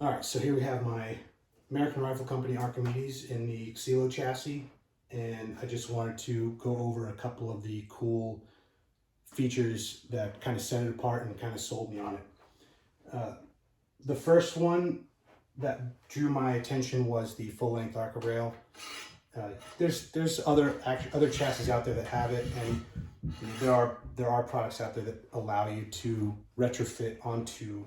All right, so here we have my American Rifle Company Archimedes in the Xylo chassis, and I just wanted to go over a couple of the cool features that kind of set it apart and kind of sold me on it. The first one that drew my attention was the full-length Arca Rail. There's other chassis out there that have it, and there are products out there that allow you to retrofit onto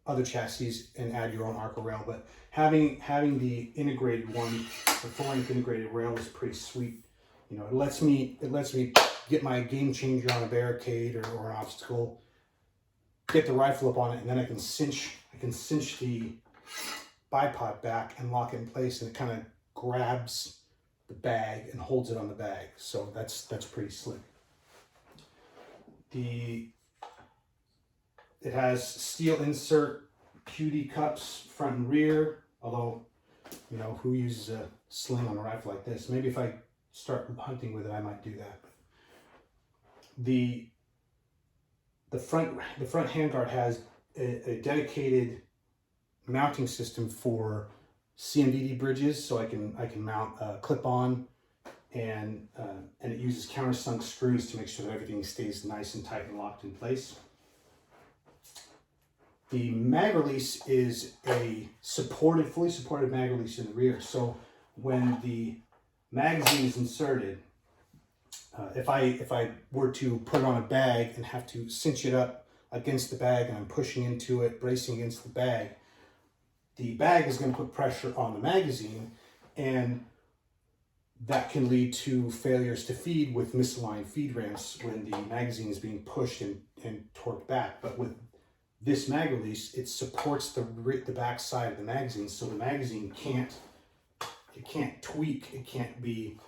other chassis and add your own Arca Rail, but having the integrated one, the full-length integrated rail, is pretty sweet. You know, it lets me get my game changer on a barricade or an obstacle, get the rifle up on it, and then I can cinch the bipod back and lock it in place, and it kind of grabs the bag and holds it on the bag. So that's pretty slick. It has steel insert QD cups front and rear, although, you know, who uses a sling on a rifle like this? Maybe if I start hunting with it, I might do that. The front handguard has a dedicated mounting system for CMDD bridges, so I can mount a clip-on, and it uses countersunk screws to make sure that everything stays nice and tight and locked in place. The mag release is a fully supported mag release in the rear. So when the magazine is inserted, if I were to put it on a bag and have to cinch it up against the bag, and I'm pushing into it, bracing against the bag is going to put pressure on the magazine, and that can lead to failures to feed with misaligned feed ramps when the magazine is being pushed and torqued back. But with this mag release, it supports the back side of the magazine, so the magazine can't tweak, it can't be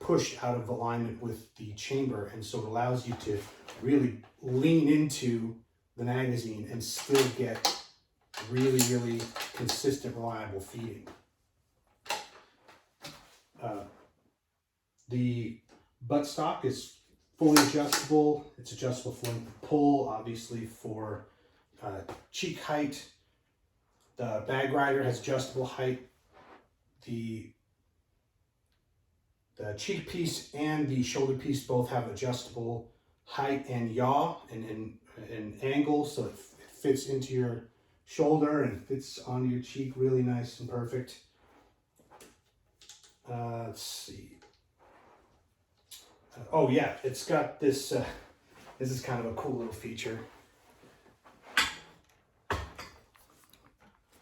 pushed out of alignment with the chamber, and so it allows you to really lean into the magazine and still get really, really consistent, reliable feeding. The buttstock is fully adjustable. It's adjustable for length of pull, obviously for cheek height. The bag rider has adjustable height. The cheek piece and the shoulder piece both have adjustable height and yaw and angle, so it fits into your shoulder and fits onto your cheek really nice and perfect. Let's see. Oh yeah, it's got this. This is kind of a cool little feature.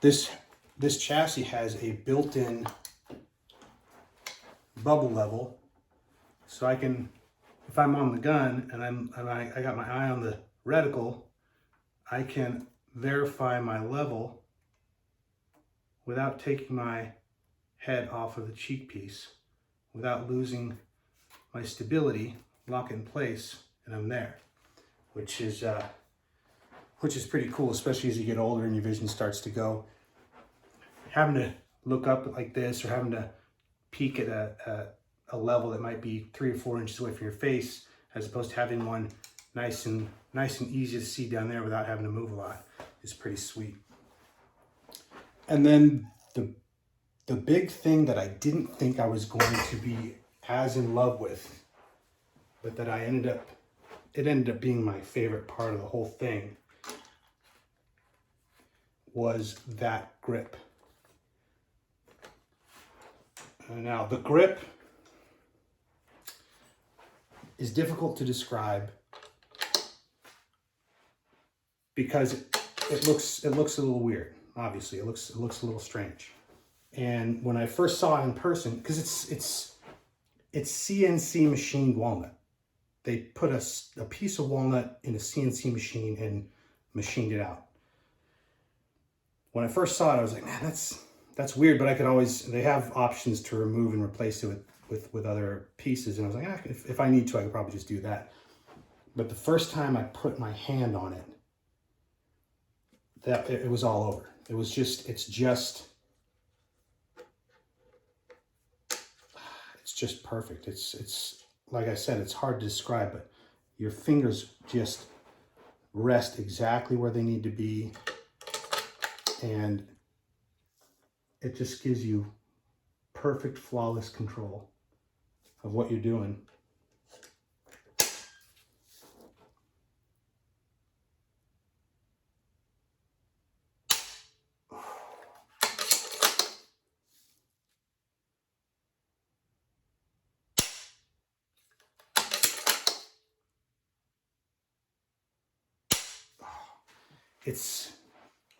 This chassis has a built-in bubble level, so I can, if I'm on the gun and I got my eye on the reticle, I can verify my level without taking my head off of the cheek piece, without losing my stability, lock it in place, and I'm there, which is pretty cool, especially as you get older and your vision starts to go. Having to look up like this, or having to peek at a level that might be 3 or 4 inches away from your face, as opposed to having one nice and easy to see down there without having to move a lot, is pretty sweet. And then the big thing that I didn't think I was going to be as in love with, but that it ended up being my favorite part of the whole thing, was that grip. Now, the grip is difficult to describe because it looks a little weird. Obviously, it looks a little strange. And when I first saw it in person, because it's CNC machined walnut. They put a piece of walnut in a CNC machine and machined it out. When I first saw it, I was like, man, that's weird, but I could always, they have options to remove and replace it with other pieces. And I was like, if I need to, I could probably just do that. But the first time I put my hand on it, it was all over. It's just perfect. It's like I said, it's hard to describe, but your fingers just rest exactly where they need to be. and it just gives you perfect, flawless control of what you're doing.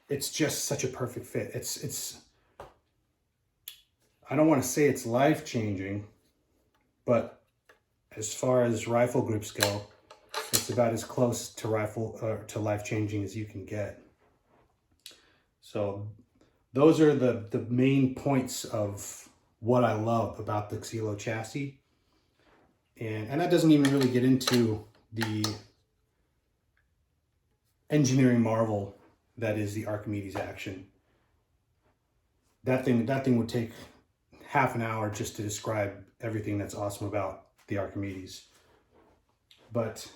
It's just such a perfect fit. It's I don't want to say it's life-changing, but as far as rifle grips go, it's about as close to to life-changing as you can get. So those are the main points of what I love about the Xylo chassis. And that doesn't even really get into the engineering marvel that is the Archimedes action. That thing would take half an hour just to describe everything that's awesome about the Archimedes. But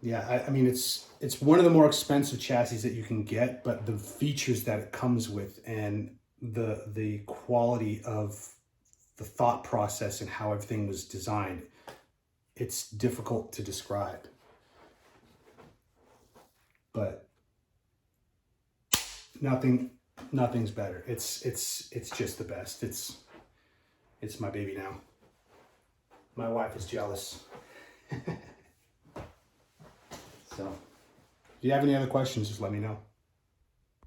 yeah, I mean, it's one of the more expensive chassis that you can get, but the features that it comes with and the quality of the thought process and how everything was designed, it's difficult to describe. But nothing's better. It's just the best. It's my baby now. My wife is jealous. So, if you have any other questions, just let me know.